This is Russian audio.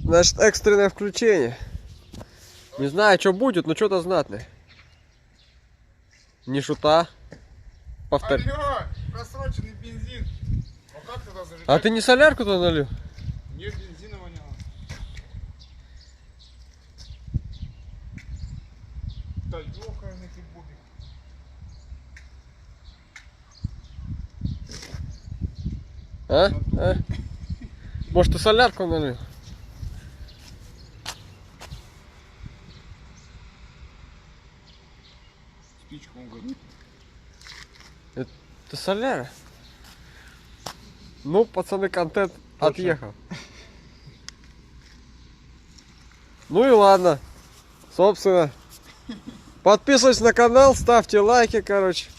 Значит, экстренное включение. Не знаю, что будет, но что-то знатное. Не шута. Повтори. Алло, просроченный бензин. Ну как туда зажигать? А ты не солярку туда налил? Нет, бензина воняло. Да ёкарный ты бобик. А? Может, ты солярку налил? Спичку он говорит. Это соляра? Ну, пацаны, контент Точно. отъехал. Ну и ладно. Собственно. Подписывайтесь на канал, ставьте лайки, короче.